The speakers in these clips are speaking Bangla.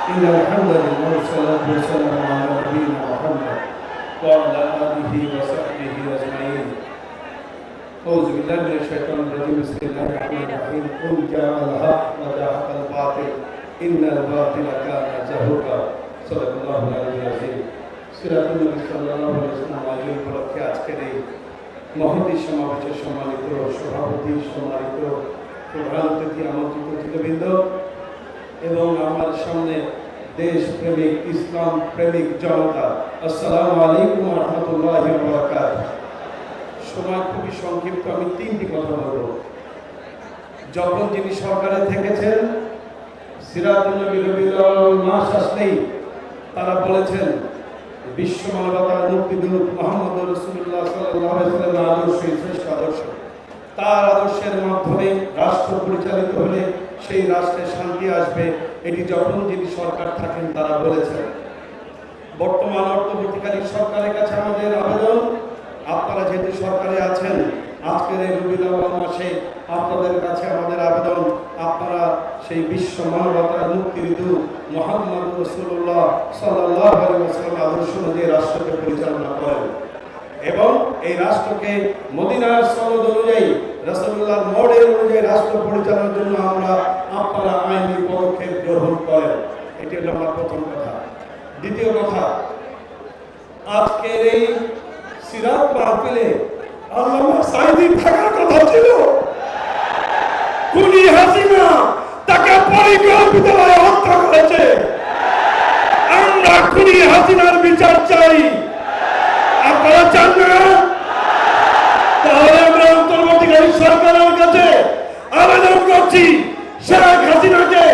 إن الحمد لله والصلاة والسلام على نبينا محمد وعلى آله وصحبه أجمعين. أعوذ بالله من الشيطان الرجيم. بسم الله الرحمن الرحيم. قل جاء الحق وزهق الباطل إن الباطل كان زهوقا. صدق الله العلي العظيم. সিরাতুল নবী সাল্লাল্লাহু আলাইহি ওয়াসাল্লাম উপলক্ষে আজকের এই মহতী সমাবেশের সম্মানিত সভাপতি, সম্মানিত প্রধান অতিথি, আমন্ত্রিত অতিথিবৃন্দ এবং আমার সামনে দেশ প্রেমিক, ইসলাম প্রেমিক জনতা, আসসালামু আলাইকুম ওয়া রাহমাতুল্লাহি ওয়া বারাকাতুহু। সময় খুবই সংক্ষিপ্ত, আমি তিনটি কথা বলব। যখন যিনি সরকারে থেকেছেন, সিরাতুল নবী রবিউল মাস আসলেই তারা বলেছেন বিশ্ব মানবতার মুক্তিদূত মুহাম্মদ রাসূলুল্লাহ সাল্লাল্লাহু আলাইহি ওয়াসাল্লামের আদর্শই শ্রেষ্ঠ আদর্শ। তার আদর্শের মাধ্যমে রাষ্ট্র পরিচালিত হলে সেই রাষ্ট্রে শান্তি আসবে, এটি যখন যিনি সরকার থাকেন তারা বলেছেন। বর্তমান অন্তর্বর্তীকালীন সরকারের কাছে আমাদের আবেদন, আপনারা যেহেতু সরকারে আছেন, আজকের এই রবিউল আউয়াল মাসে আপনাদের কাছে আমাদের আবেদন, আপনারা সেই বিশ্ব মানবতার মুক্তির দূত মুহাম্মদ রাসূলুল্লাহ সাল্লাল্লাহু আলাইহি ওয়াসাল্লামের আদর্শ অনুযায়ী রাষ্ট্রকে পরিচালনা করেন এবং এই রাষ্ট্রকে মদিনার সনদ অনুযায়ী, রাসূলুল্লাহর মডেল অনুযায়ী রাষ্ট্র পরিচালনার জন্য আপনারা আইনি পদক্ষেপ গ্রহণ করেন। এটি হলো আমার প্রথম কথা। দ্বিতীয় কথা, আজকের এই সিরাত মাহফিলে আল্লামা সাঈদী থাকার কথা ছিল। খুনি হাসিনা তাকে পরিকল্পিতভাবে হত্যা করেছে। আমরা খুনি হাসিনার বিচার চাই। আপনারা চান না? তাহলে আমরা অন্তর্বর্তীকালীন সরকারের কাছে আবেদন করছি, শেখ হাসিনাকে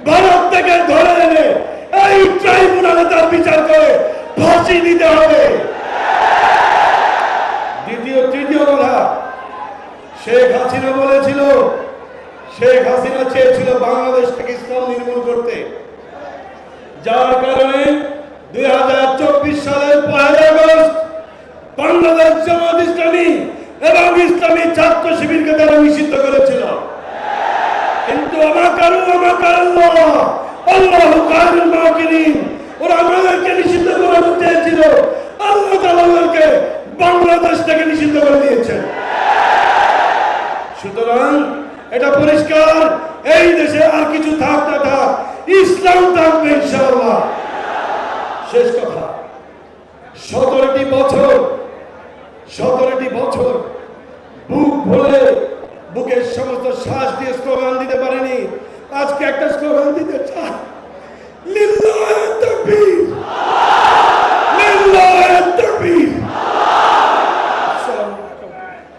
ভারত থেকে ধরে এনে এই ট্রাইব্যুনালে তার বিচার করে ফাঁসি দিতে হবে। তৃতীয় কথা, শেখ হাসিনা বলেছিল, শেখ হাসিনা চেয়েছিল বাংলাদেশ থেকে ইসলাম নির্মূল করতে, যার কারণে 2024 সালের 1 আগস্ট বাংলাদেশ জামাত ইসলামী এবং ইসলামী ছাত্র শিবিরকে তারা নিষিদ্ধ করেছিল। কিন্তু আল্লাহু খায়রুল মাকিরিন, ওরা আমাদেরকে নিষিদ্ধ করাতে চেয়েছিল, আল্লাহ তাআলা ওদেরকে বাংলাদেশ থেকে নিষিদ্ধ করে দিয়েছেন। সুতরাং এটা পরিষ্কার, এই দেশে আর কিছু থাক না থাক, ইসলাম থাকবে ইনশাআল্লাহ। শেষ কথা, 17টি বছর বুক ভরে বুকের সমস্ত শ্বাস দিয়ে স্লোগান দিতে পারেনি। আজকে একটা স্লোগান দিতে চাই।